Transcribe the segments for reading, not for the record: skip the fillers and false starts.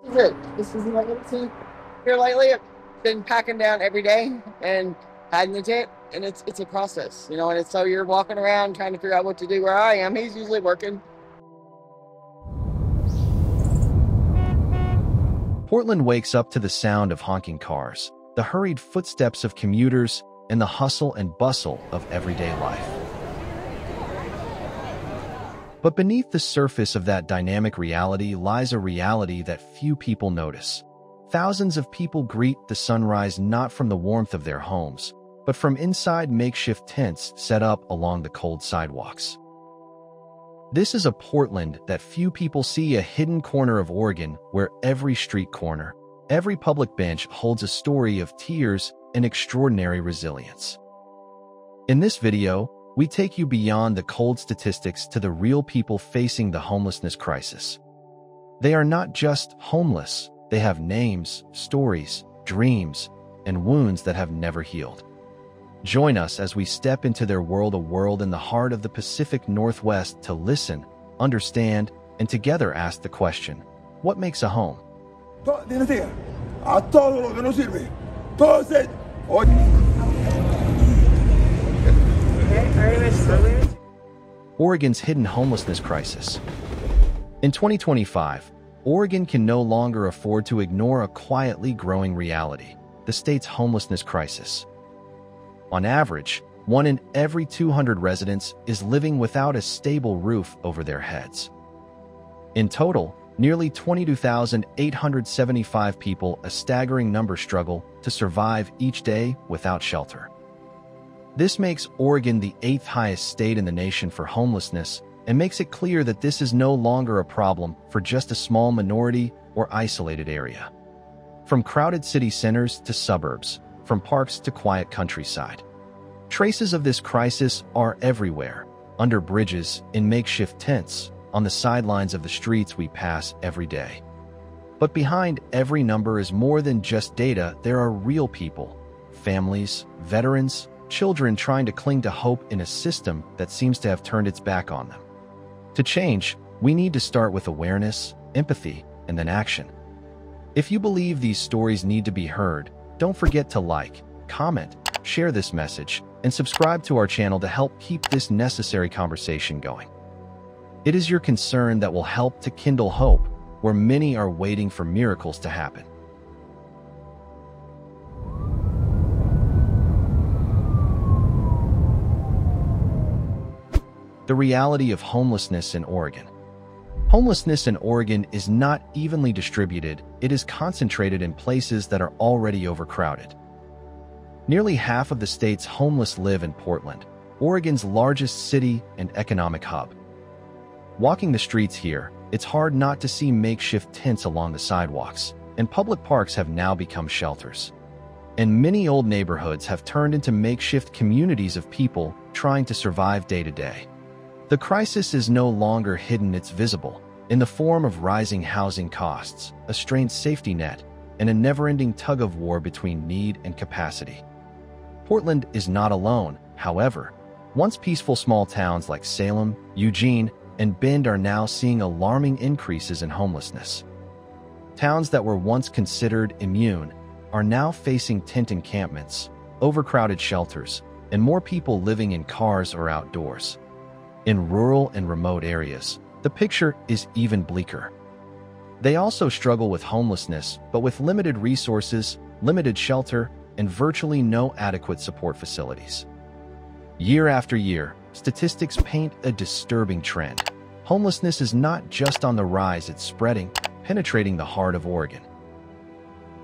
This is it. This is what I'm seeing here lately. I've been packing down every day and hiding the tent, and it's a process, and it's so you're walking around trying to figure out what to do. Where I am, he's usually working. Portland wakes up to the sound of honking cars, the hurried footsteps of commuters, and the hustle and bustle of everyday life. But beneath the surface of that dynamic reality lies a reality that few people notice. Thousands of people greet the sunrise not from the warmth of their homes, but from inside makeshift tents set up along the cold sidewalks. This is a Portland that few people see, a hidden corner of Oregon where every street corner, every public bench holds a story of tears and extraordinary resilience. In this video, we take you beyond the cold statistics to the real people facing the homelessness crisis. They are not just homeless, they have names, stories, dreams, and wounds that have never healed. Join us as we step into their world, a world in the heart of the Pacific Northwest, to listen, understand, and together ask the question, what makes a home? Oregon's hidden homelessness crisis. In 2025, Oregon can no longer afford to ignore a quietly growing reality, the state's homelessness crisis. On average, 1 in every 200 residents is living without a stable roof over their heads. In total, nearly 22,875 people, a staggering number, struggle to survive each day without shelter. This makes Oregon the 8th highest state in the nation for homelessness and makes it clear that this is no longer a problem for just a small minority or isolated area. From crowded city centers to suburbs, from parks to quiet countryside, traces of this crisis are everywhere, under bridges, in makeshift tents, on the sidelines of the streets we pass every day. But behind every number is more than just data. There are real people, families, veterans, children trying to cling to hope in a system that seems to have turned its back on them. To change, we need to start with awareness, empathy, and then action. If you believe these stories need to be heard, don't forget to like, comment, share this message, and subscribe to our channel to help keep this necessary conversation going. It is your concern that will help to kindle hope where many are waiting for miracles to happen. The reality of homelessness in Oregon. Homelessness in Oregon is not evenly distributed. It is concentrated in places that are already overcrowded. Nearly half of the state's homeless live in Portland, Oregon's largest city and economic hub. Walking the streets here, it's hard not to see makeshift tents along the sidewalks, and public parks have now become shelters. And many old neighborhoods have turned into makeshift communities of people trying to survive day to day. The crisis is no longer hidden, it's visible, in the form of rising housing costs, a strained safety net, and a never-ending tug-of-war between need and capacity. Portland is not alone, however. Once peaceful small towns like Salem, Eugene, and Bend are now seeing alarming increases in homelessness. Towns that were once considered immune are now facing tent encampments, overcrowded shelters, and more people living in cars or outdoors. In rural and remote areas, the picture is even bleaker. They also struggle with homelessness, but with limited resources, limited shelter, and virtually no adequate support facilities. Year after year, statistics paint a disturbing trend. Homelessness is not just on the rise, it's spreading, penetrating the heart of Oregon.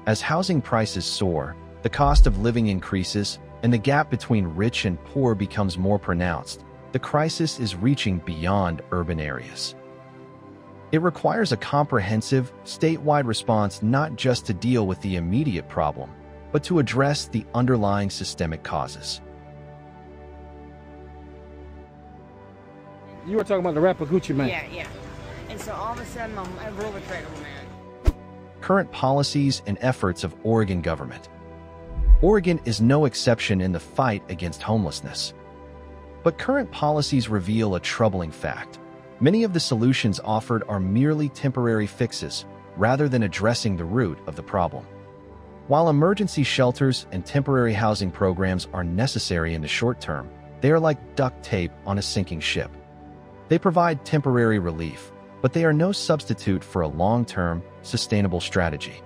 As housing prices soar, the cost of living increases, and the gap between rich and poor becomes more pronounced, the crisis is reaching beyond urban areas. It requires a comprehensive, statewide response, not just to deal with the immediate problem, but to address the underlying systemic causes. You were talking about the rapper Gucci Mane. Yeah. And so all of a sudden, I'm really credible, man. Current policies and efforts of Oregon government. Oregon is no exception in the fight against homelessness. But current policies reveal a troubling fact. Many of the solutions offered are merely temporary fixes, rather than addressing the root of the problem. While emergency shelters and temporary housing programs are necessary in the short term, they are like duct tape on a sinking ship. They provide temporary relief, but they are no substitute for a long-term, sustainable strategy.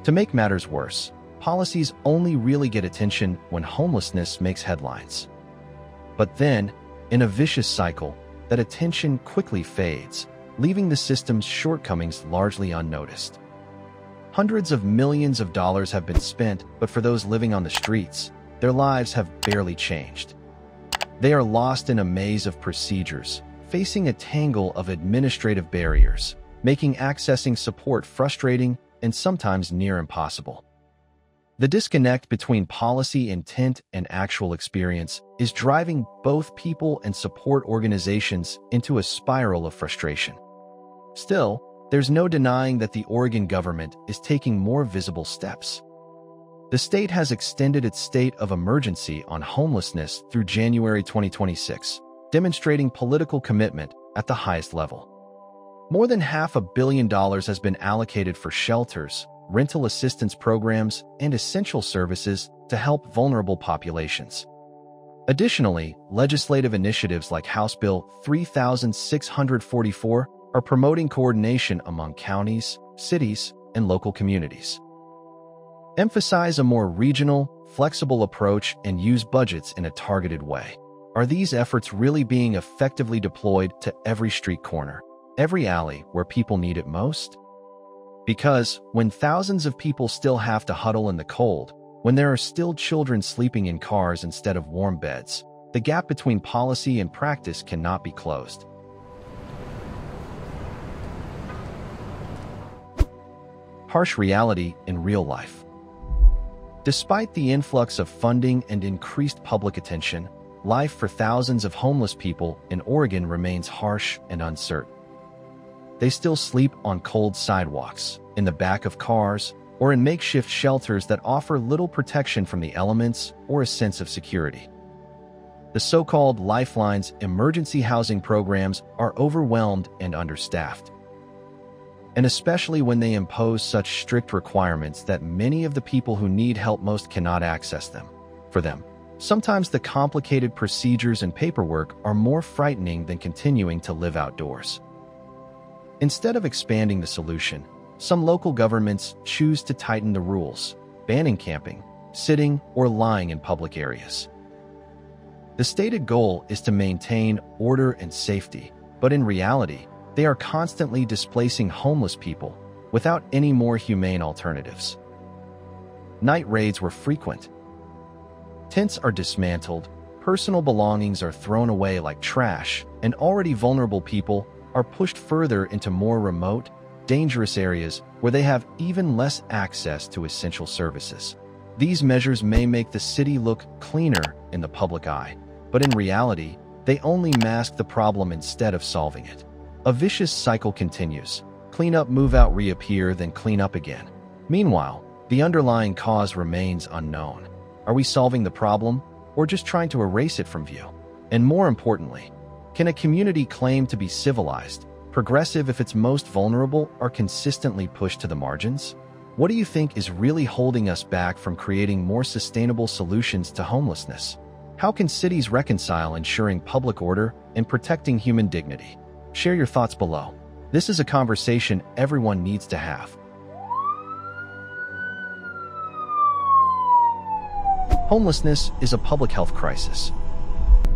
To make matters worse, policies only really get attention when homelessness makes headlines. But then, in a vicious cycle, that attention quickly fades, leaving the system's shortcomings largely unnoticed. Hundreds of millions of dollars have been spent, but for those living on the streets, their lives have barely changed. They are lost in a maze of procedures, facing a tangle of administrative barriers, making accessing support frustrating and sometimes near impossible. The disconnect between policy intent and actual experience is driving both people and support organizations into a spiral of frustration. Still, there's no denying that the Oregon government is taking more visible steps. The state has extended its state of emergency on homelessness through January 2026, demonstrating political commitment at the highest level. More than $500 million has been allocated for shelters, rental assistance programs, and essential services to help vulnerable populations. Additionally, legislative initiatives like House Bill 3644 are promoting coordination among counties, cities, and local communities. Emphasize a more regional, flexible approach and use budgets in a targeted way. Are these efforts really being effectively deployed to every street corner, every alley where people need it most? Because when thousands of people still have to huddle in the cold, when there are still children sleeping in cars instead of warm beds, the gap between policy and practice cannot be closed. Harsh reality in real life. Despite the influx of funding and increased public attention, life for thousands of homeless people in Oregon remains harsh and uncertain. They still sleep on cold sidewalks, in the back of cars, or in makeshift shelters that offer little protection from the elements or a sense of security. The so-called Lifeline's emergency housing programs are overwhelmed and understaffed. And especially when they impose such strict requirements that many of the people who need help most cannot access them. For them, sometimes the complicated procedures and paperwork are more frightening than continuing to live outdoors. Instead of expanding the solution, some local governments choose to tighten the rules, banning camping, sitting, or lying in public areas. The stated goal is to maintain order and safety, but in reality, they are constantly displacing homeless people without any more humane alternatives. Night raids were frequent. Tents are dismantled, personal belongings are thrown away like trash, and already vulnerable people are pushed further into more remote, dangerous areas where they have even less access to essential services. These measures may make the city look cleaner in the public eye, but in reality, they only mask the problem instead of solving it. A vicious cycle continues. Clean up, move out, reappear, then clean up again. Meanwhile, the underlying cause remains unknown. Are we solving the problem, or just trying to erase it from view? And more importantly, can a community claim to be civilized, progressive if its most vulnerable are consistently pushed to the margins? What do you think is really holding us back from creating more sustainable solutions to homelessness? How can cities reconcile ensuring public order and protecting human dignity? Share your thoughts below. This is a conversation everyone needs to have. Homelessness is a public health crisis.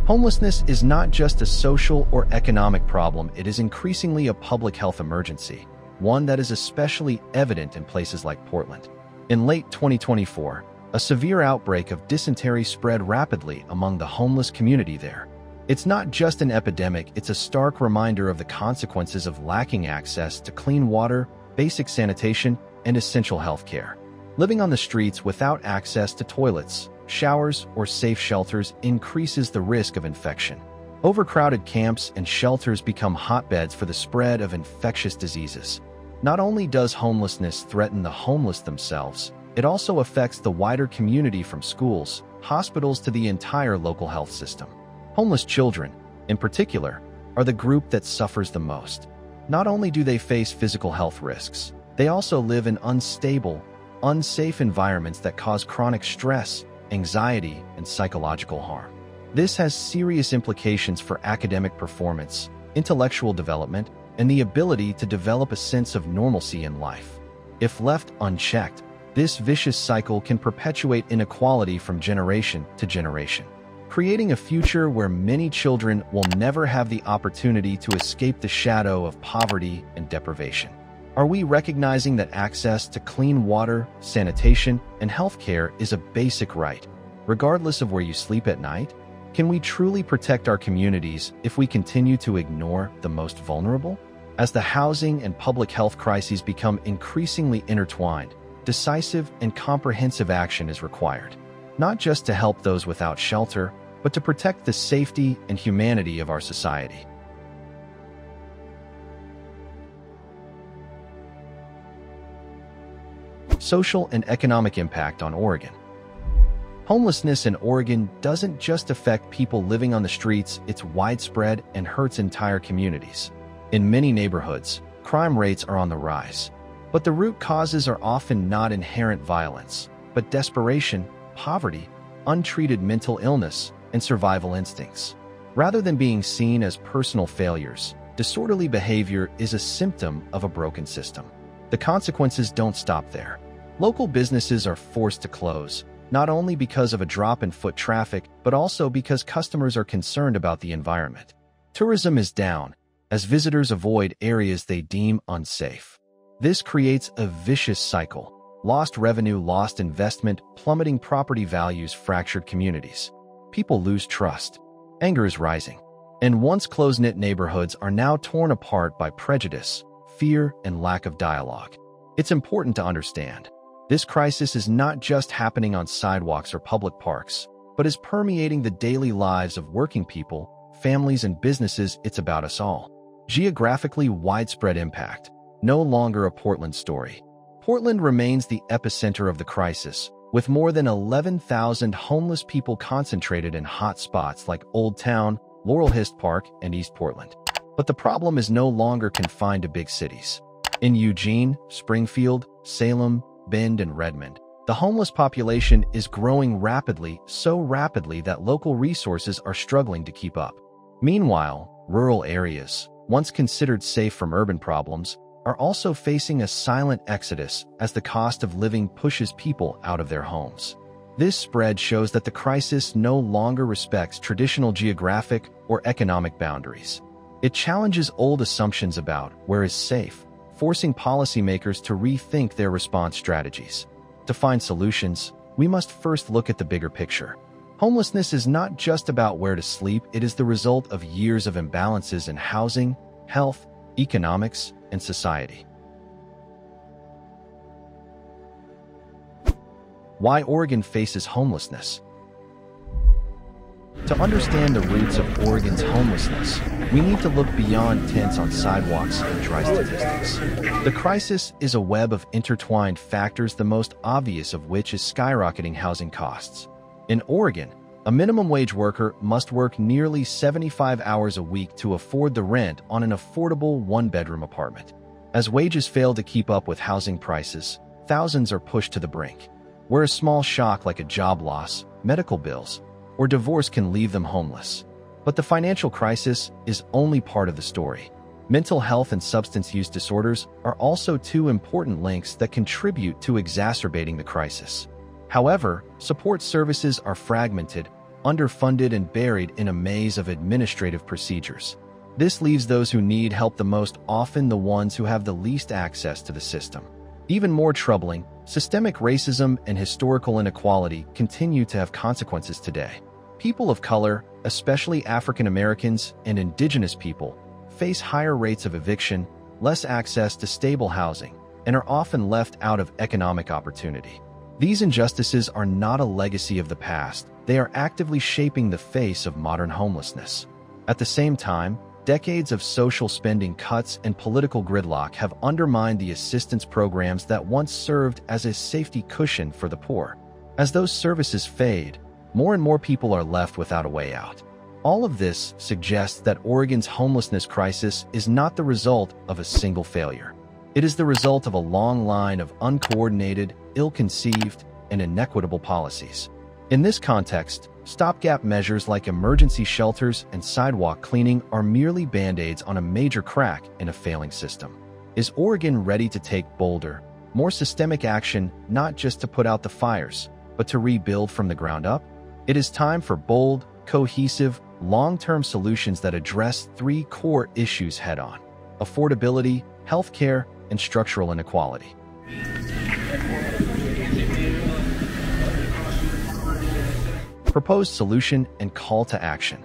Homelessness is not just a social or economic problem, it is increasingly a public health emergency, one that is especially evident in places like Portland. In late 2024, a severe outbreak of dysentery spread rapidly among the homeless community there. It's not just an epidemic, it's a stark reminder of the consequences of lacking access to clean water, basic sanitation, and essential health care. Living on the streets without access to toilets, showers, or safe shelters increases the risk of infection. Overcrowded camps and shelters become hotbeds for the spread of infectious diseases. Not only does homelessness threaten the homeless themselves, it also affects the wider community from schools, hospitals to the entire local health system. Homeless children, in particular, are the group that suffers the most. Not only do they face physical health risks, They also live in unstable, unsafe environments that cause chronic stress, anxiety, and psychological harm. This has serious implications for academic performance, intellectual development, and the ability to develop a sense of normalcy in life. If left unchecked, this vicious cycle can perpetuate inequality from generation to generation, creating a future where many children will never have the opportunity to escape the shadow of poverty and deprivation. Are we recognizing that access to clean water, sanitation, and healthcare is a basic right, regardless of where you sleep at night? Can we truly protect our communities if we continue to ignore the most vulnerable? As the housing and public health crises become increasingly intertwined, decisive and comprehensive action is required, not just to help those without shelter, but to protect the safety and humanity of our society. Social and economic impact on Oregon. Homelessness in Oregon doesn't just affect people living on the streets, it's widespread and hurts entire communities. In many neighborhoods, crime rates are on the rise. But the root causes are often not inherent violence, but desperation, poverty, untreated mental illness, and survival instincts. Rather than being seen as personal failures, disorderly behavior is a symptom of a broken system. The consequences don't stop there. Local businesses are forced to close, not only because of a drop in foot traffic, but also because customers are concerned about the environment. Tourism is down, as visitors avoid areas they deem unsafe. This creates a vicious cycle: lost revenue, lost investment, plummeting property values, fractured communities. People lose trust. Anger is rising. And once close-knit neighborhoods are now torn apart by prejudice, fear, and lack of dialogue. It's important to understand. This crisis is not just happening on sidewalks or public parks, but is permeating the daily lives of working people, families, and businesses. It's about us all. Geographically widespread impact. No longer a Portland story. Portland remains the epicenter of the crisis, with more than 11,000 homeless people concentrated in hot spots like Old Town, Laurel Hist Park, and East Portland. But the problem is no longer confined to big cities. In Eugene, Springfield, Salem, Bend, and Redmond, the homeless population is growing rapidly, so rapidly that local resources are struggling to keep up. Meanwhile, rural areas, once considered safe from urban problems, are also facing a silent exodus as the cost of living pushes people out of their homes. This spread shows that the crisis no longer respects traditional geographic or economic boundaries. It challenges old assumptions about where is safe, forcing policymakers to rethink their response strategies. To find solutions, we must first look at the bigger picture. Homelessness is not just about where to sleep, it is the result of years of imbalances in housing, health, economics, and society. Why Oregon faces homelessness. To understand the roots of Oregon's homelessness, we need to look beyond tents on sidewalks and dry statistics. The crisis is a web of intertwined factors, the most obvious of which is skyrocketing housing costs. In Oregon, a minimum wage worker must work nearly 75 hours a week to afford the rent on an affordable one-bedroom apartment. As wages fail to keep up with housing prices, thousands are pushed to the brink, where a small shock like a job loss, medical bills, or divorce can leave them homeless. But the financial crisis is only part of the story. Mental health and substance use disorders are also two important links that contribute to exacerbating the crisis. However, support services are fragmented, underfunded, and buried in a maze of administrative procedures. This leaves those who need help the most often the ones who have the least access to the system. Even more troubling, systemic racism and historical inequality continue to have consequences today. People of color, especially African Americans and Indigenous people, face higher rates of eviction, less access to stable housing, and are often left out of economic opportunity. These injustices are not a legacy of the past, they are actively shaping the face of modern homelessness. At the same time, decades of social spending cuts and political gridlock have undermined the assistance programs that once served as a safety cushion for the poor. As those services fade, more and more people are left without a way out. All of this suggests that Oregon's homelessness crisis is not the result of a single failure. It is the result of a long line of uncoordinated, ill-conceived, and inequitable policies. In this context, stopgap measures like emergency shelters and sidewalk cleaning are merely band-aids on a major crack in a failing system. Is Oregon ready to take bolder, more systemic action, not just to put out the fires, but to rebuild from the ground up? It is time for bold, cohesive, long-term solutions that address three core issues head-on: affordability, healthcare, and structural inequality. Proposed solution and call to action.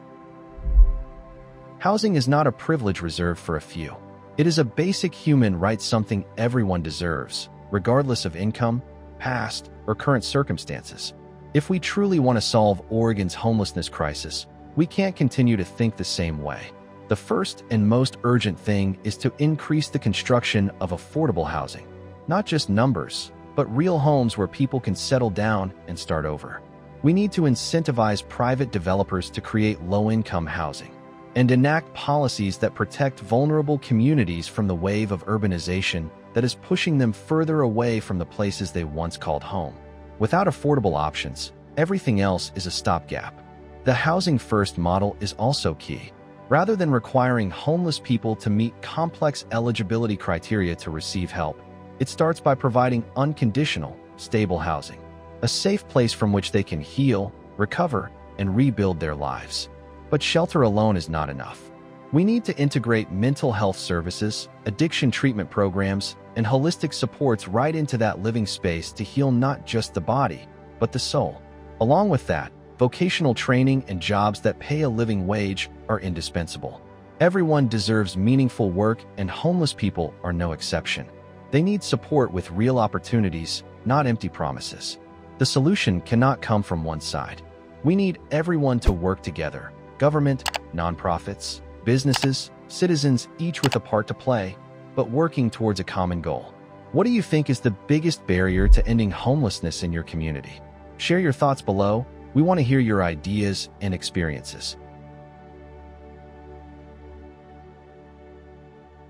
Housing is not a privilege reserved for a few. It is a basic human right, something everyone deserves, regardless of income, past, or current circumstances. If we truly want to solve Oregon's homelessness crisis, we can't continue to think the same way. The first and most urgent thing is to increase the construction of affordable housing. Not just numbers, but real homes where people can settle down and start over. We need to incentivize private developers to create low-income housing and enact policies that protect vulnerable communities from the wave of urbanization that is pushing them further away from the places they once called home. Without affordable options, everything else is a stopgap. The Housing First model is also key. Rather than requiring homeless people to meet complex eligibility criteria to receive help, it starts by providing unconditional, stable housing, a safe place from which they can heal, recover, and rebuild their lives. But shelter alone is not enough. We need to integrate mental health services, addiction treatment programs, and holistic supports right into that living space to heal not just the body, but the soul. Along with that, vocational training and jobs that pay a living wage are indispensable. Everyone deserves meaningful work, and homeless people are no exception. They need support with real opportunities, not empty promises. The solution cannot come from one side. We need everyone to work together: government, nonprofits, businesses, citizens, each with a part to play, but working towards a common goal. What do you think is the biggest barrier to ending homelessness in your community? Share your thoughts below. We want to hear your ideas and experiences.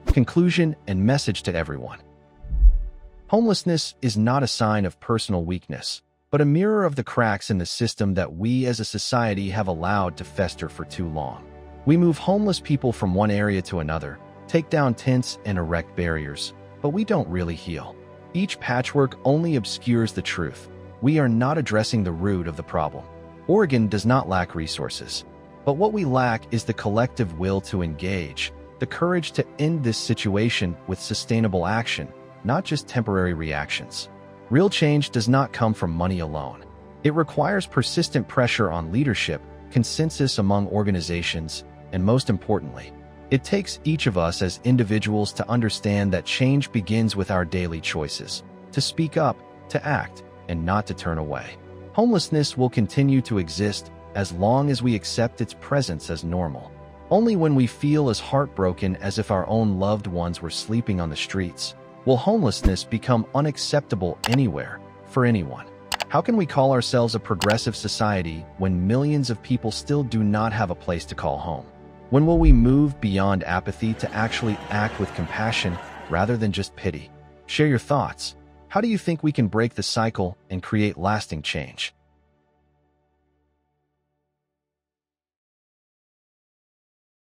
Conclusion and message to everyone. Homelessness is not a sign of personal weakness, but a mirror of the cracks in the system that we as a society have allowed to fester for too long. We move homeless people from one area to another, take down tents and erect barriers, but we don't really heal. Each patchwork only obscures the truth. We are not addressing the root of the problem. Oregon does not lack resources, but what we lack is the collective will to engage, the courage to end this situation with sustainable action, not just temporary reactions. Real change does not come from money alone. It requires persistent pressure on leadership, consensus among organizations, and most importantly, it takes each of us as individuals to understand that change begins with our daily choices, to speak up, to act, and not to turn away. Homelessness will continue to exist as long as we accept its presence as normal. Only when we feel as heartbroken as if our own loved ones were sleeping on the streets will homelessness become unacceptable anywhere, for anyone. How can we call ourselves a progressive society when millions of people still do not have a place to call home? When will we move beyond apathy to actually act with compassion rather than just pity? Share your thoughts. How do you think we can break the cycle and create lasting change?